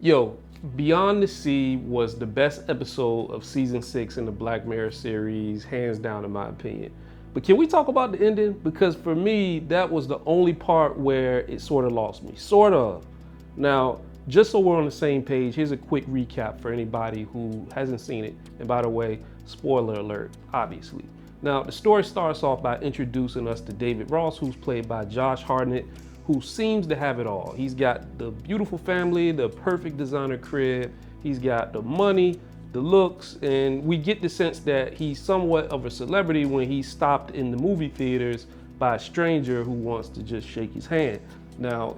Yo, Beyond the Sea was the best episode of season 6 in the Black Mirror series, hands down in my opinion. But can we talk about the ending? Because for me, that was the only part where it sort of lost me. Sort of. Now, just so we're on the same page, here's a quick recap for anybody who hasn't seen it. And by the way, spoiler alert, obviously. Now, the story starts off by introducing us to David Ross, who's played by Josh Hartnett, who seems to have it all. He's got the beautiful family, the perfect designer crib, he's got the money, the looks, and we get the sense that he's somewhat of a celebrity when he's stopped in the movie theaters by a stranger who wants to just shake his hand. Now,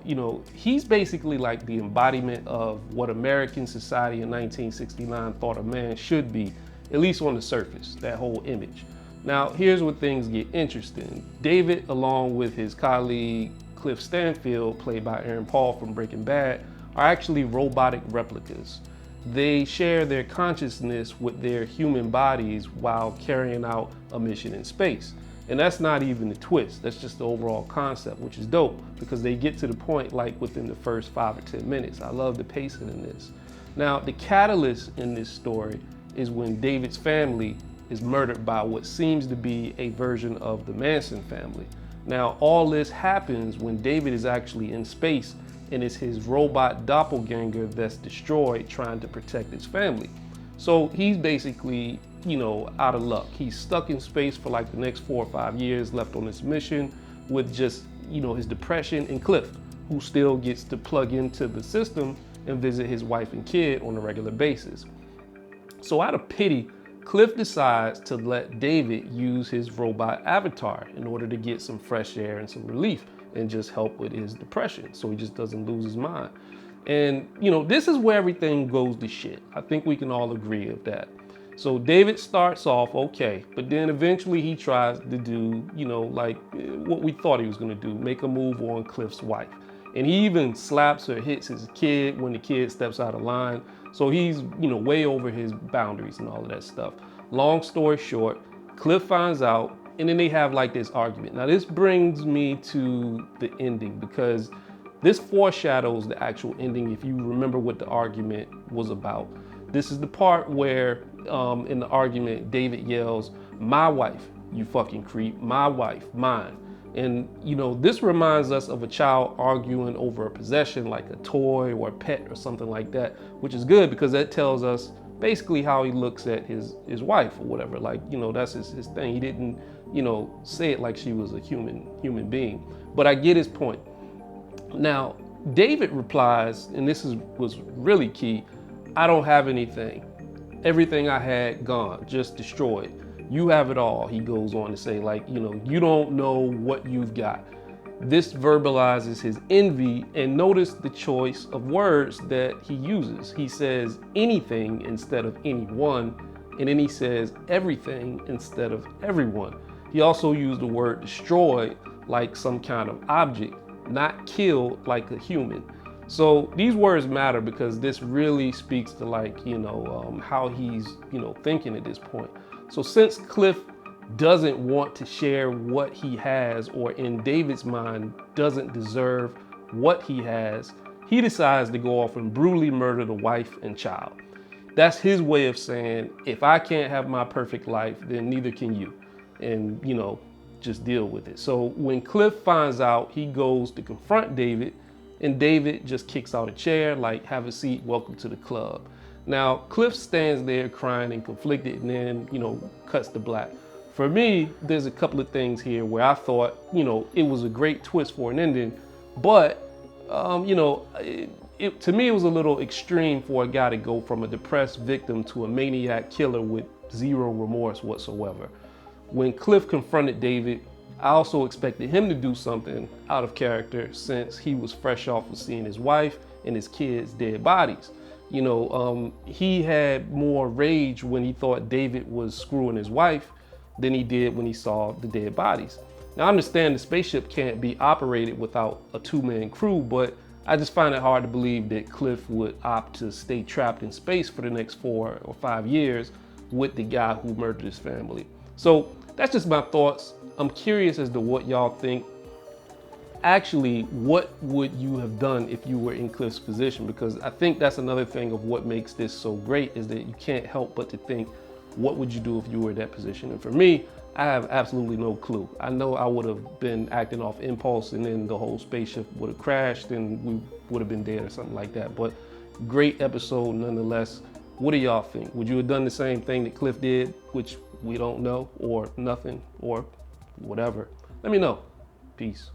he's basically like the embodiment of what American society in 1969 thought a man should be, at least on the surface, that whole image. Now, here's where things get interesting. David, along with his colleague, Cliff Stanfield, played by Aaron Paul from Breaking Bad, are actually robotic replicas. They share their consciousness with their human bodies while carrying out a mission in space. And that's not even the twist, that's just the overall concept, which is dope because they get to the point like within the first 5 or 10 minutes. I love the pacing in this. Now, the catalyst in this story is when David's family is murdered by what seems to be a version of the Manson family. Now, all this happens when David is actually in space and it's his robot doppelganger that's destroyed trying to protect his family. So he's basically, out of luck. He's stuck in space for like the next 4 or 5 years left on this mission with just, his depression and Cliff, who still gets to plug into the system and visit his wife and kid on a regular basis. So out of pity, Cliff decides to let David use his robot avatar in order to get some fresh air and some relief and just help with his depression so he just doesn't lose his mind. And, this is where everything goes to shit. I think we can all agree with that. So David starts off okay, but then eventually he tries to do, like what we thought he was gonna do, make a move on Cliff's wife. And he even slaps or hits his kid when the kid steps out of line. So he's, way over his boundaries and all of that stuff. Long story short, Cliff finds out, and then they have like this argument. Now this brings me to the ending because this foreshadows the actual ending if you remember what the argument was about. This is the part where in the argument, David yells, "My wife, you fucking creep, my wife, mine." And this reminds us of a child arguing over a possession like a toy or a pet or something like that, which is good because that tells us basically how he looks at his wife or whatever. Like, that's his thing. He didn't, say it like she was a human being. But I get his point. Now, David replies, and was really key, "I don't have anything. Everything I had gone, just destroyed. You have it all," he goes on to say, like, you don't know what you've got. This verbalizes his envy, and notice the choice of words that he uses. He says anything instead of anyone, and then he says everything instead of everyone. He also used the word destroyed like some kind of object, not killed like a human. So these words matter because this really speaks to like, how he's, thinking at this point. So since Cliff doesn't want to share what he has, or in David's mind doesn't deserve what he has, he decides to go off and brutally murder the wife and child. That's his way of saying, if I can't have my perfect life, then neither can you. And, just deal with it. So when Cliff finds out, he goes to confront David, and David just kicks out a chair, like, "Have a seat, welcome to the club." Now, Cliff stands there crying and conflicted, and then, cuts to black. For me, there's a couple of things here where I thought, it was a great twist for an ending, but, to me, it was a little extreme for a guy to go from a depressed victim to a maniac killer with zero remorse whatsoever. When Cliff confronted David, I also expected him to do something out of character since he was fresh off of seeing his wife and his kids' dead bodies. He had more rage when he thought David was screwing his wife than he did when he saw the dead bodies. Now, I understand the spaceship can't be operated without a 2-man crew, but I just find it hard to believe that Cliff would opt to stay trapped in space for the next 4 or 5 years with the guy who murdered his family. So that's just my thoughts. I'm curious as to what y'all think. actually, what would you have done if you were in Cliff's position? Because I think that's another thing of what makes this so great is that you can't help but to think, what would you do if you were in that position? And for me, I have absolutely no clue. I know I would have been acting off impulse and then the whole spaceship would have crashed and we would have been dead or something like that. But great episode nonetheless. What do y'all think? Would you have done the same thing that Cliff did, which we don't know, or nothing, or whatever? Let me know. Peace.